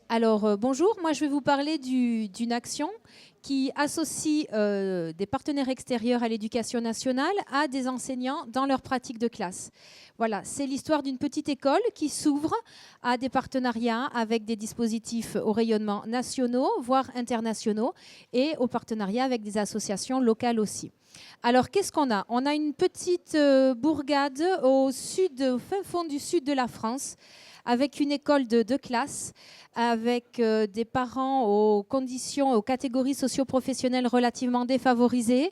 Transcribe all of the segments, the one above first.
Alors, bonjour, moi je vais vous parler d'une action qui associe des partenaires extérieurs à l'éducation nationale à des enseignants dans leur pratique de classe. Voilà, c'est l'histoire d'une petite école qui s'ouvre à des partenariats avec des dispositifs au rayonnement nationaux, voire internationaux, et au partenariat avec des associations locales aussi. Alors, qu'est-ce qu'on a? On a une petite bourgade au sud, au fin fond du sud de la France, avec une école de 2 classes, avec des parents aux conditions, aux catégories socio-professionnelles relativement défavorisées,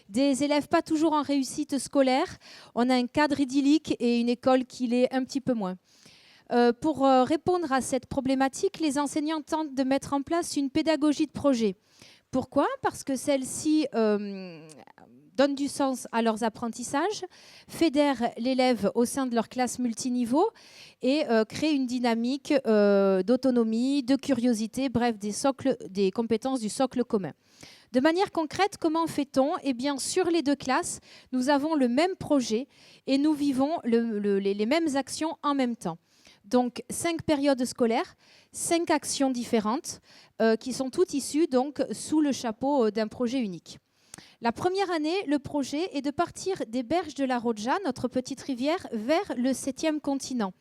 des élèves pas toujours en réussite scolaire. On a un cadre idyllique et une école qui l'est un petit peu moins. Pour répondre à cette problématique, les enseignants tentent de mettre en place une pédagogie de projet. Pourquoi? Parce que celle-ci donne du sens à leurs apprentissages, fédère l'élève au sein de leur classe multiniveau et crée une dynamique d'autonomie, de curiosité, bref, des compétences du socle commun. De manière concrète, comment fait-on? Eh bien, sur les 2 classes, nous avons le même projet et nous vivons les mêmes actions en même temps. Donc, 5 périodes scolaires, 5 actions différentes qui sont toutes issues donc, sous le chapeau d'un projet unique. La première année, le projet est de partir des berges de la Rodja, notre petite rivière, vers le 7e continent.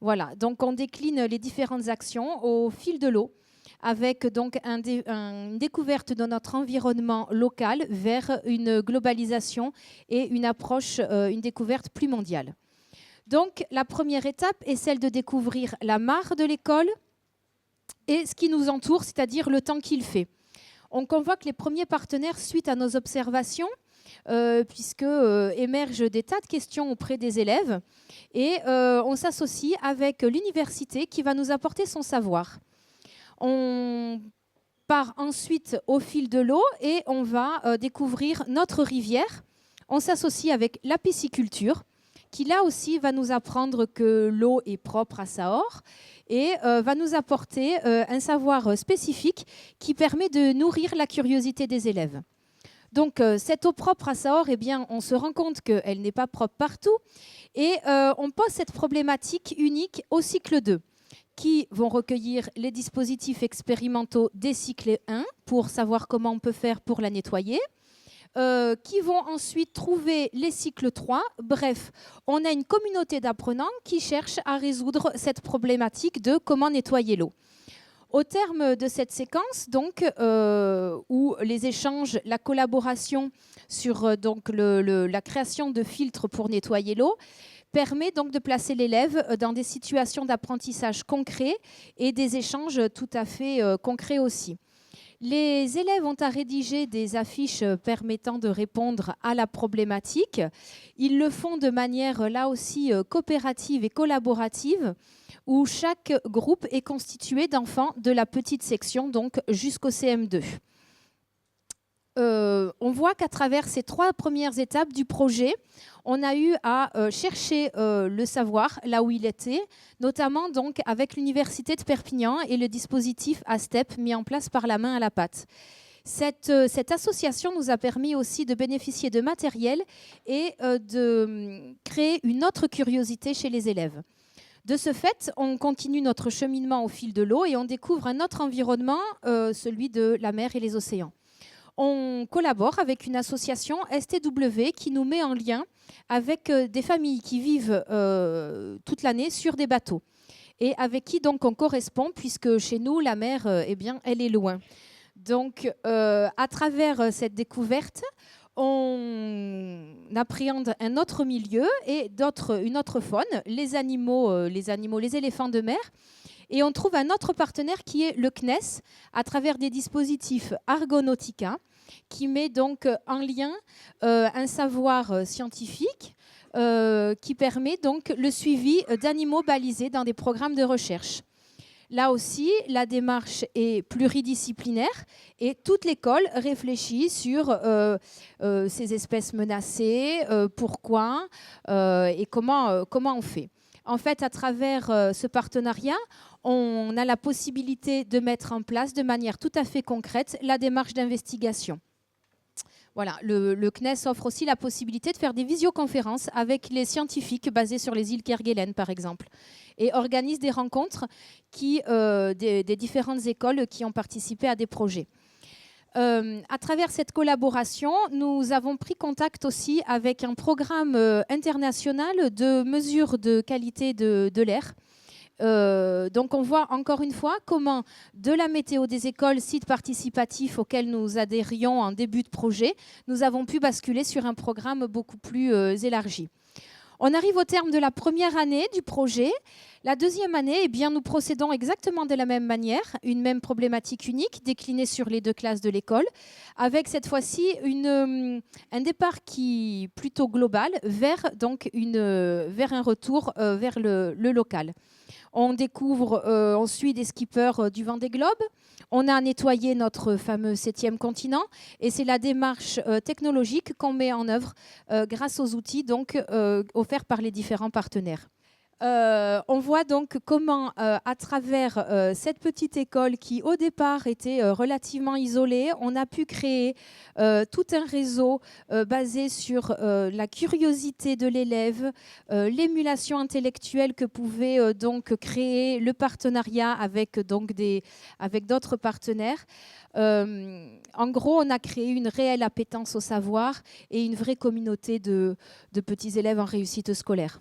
Voilà, donc on décline les différentes actions au fil de l'eau, avec donc une découverte de notre environnement local vers une globalisation et une approche, une découverte plus mondiale. Donc la première étape est celle de découvrir la mare de l'école et ce qui nous entoure, c'est-à-dire le temps qu'il fait. On convoque les premiers partenaires suite à nos observations, puisque émergent des tas de questions auprès des élèves. Et on s'associe avec l'université qui va nous apporter son savoir. On part ensuite au fil de l'eau et on va découvrir notre rivière. On s'associe avec la pisciculture, qui là aussi va nous apprendre que l'eau est propre à Sahor et va nous apporter un savoir spécifique qui permet de nourrir la curiosité des élèves. Donc cette eau propre à Sahor, eh bien, on se rend compte qu'elle n'est pas propre partout et on pose cette problématique unique au cycle 2 qui vont recueillir les dispositifs expérimentaux des cycles 1 pour savoir comment on peut faire pour la nettoyer. Qui vont ensuite trouver les cycles 3. Bref, on a une communauté d'apprenants qui cherchent à résoudre cette problématique de comment nettoyer l'eau. Au terme de cette séquence, donc, où les échanges, la collaboration sur donc, la création de filtres pour nettoyer l'eau, permet donc de placer l'élève dans des situations d'apprentissage concrets et des échanges tout à fait concrets aussi. Les élèves ont à rédiger des affiches permettant de répondre à la problématique. Ils le font de manière, là aussi, coopérative et collaborative, où chaque groupe est constitué d'enfants de la petite section, donc jusqu'au CM2. On voit qu'à travers ces 3 premières étapes du projet, on a eu à chercher le savoir là où il était, notamment donc avec l'Université de Perpignan et le dispositif ASTEP mis en place par la main à la pâte. Cette association nous a permis aussi de bénéficier de matériel et de créer une autre curiosité chez les élèves. De ce fait, on continue notre cheminement au fil de l'eau et on découvre un autre environnement, celui de la mer et les océans. On collabore avec une association STW qui nous met en lien avec des familles qui vivent toute l'année sur des bateaux et avec qui donc on correspond puisque chez nous la mer eh bien elle est loin. Donc à travers cette découverte, on appréhende un autre milieu et une autre faune, les éléphants de mer. Et on trouve un autre partenaire qui est le CNES, à travers des dispositifs Argonautica, qui met donc en lien un savoir scientifique qui permet donc le suivi d'animaux balisés dans des programmes de recherche. Là aussi, la démarche est pluridisciplinaire et toute l'école réfléchit sur ces espèces menacées, pourquoi et comment on fait. En fait, à travers ce partenariat, on a la possibilité de mettre en place de manière tout à fait concrète la démarche d'investigation. Voilà, le CNES offre aussi la possibilité de faire des visioconférences avec les scientifiques basés sur les îles Kerguelen, par exemple, et organise des rencontres des différentes écoles qui ont participé à des projets. À travers cette collaboration, nous avons pris contact aussi avec un programme international de mesure de qualité de l'air. Donc on voit encore une fois comment de la météo des écoles, site participatif auquel nous adhérions en début de projet, nous avons pu basculer sur un programme beaucoup plus élargi. On arrive au terme de la première année du projet. La deuxième année, eh bien, nous procédons exactement de la même manière, une même problématique unique déclinée sur les 2 classes de l'école, avec cette fois-ci un départ qui plutôt global vers un retour vers le local. On découvre, on suit des skippers du Vendée Globe. On a nettoyé notre fameux 7e continent et c'est la démarche technologique qu'on met en œuvre grâce aux outils offerts par les différents partenaires. On voit donc comment, à travers cette petite école qui, au départ, était relativement isolée, on a pu créer tout un réseau basé sur la curiosité de l'élève, l'émulation intellectuelle que pouvait donc créer le partenariat avec d'autres partenaires. En gros, on a créé une réelle appétence au savoir et une vraie communauté de petits élèves en réussite scolaire.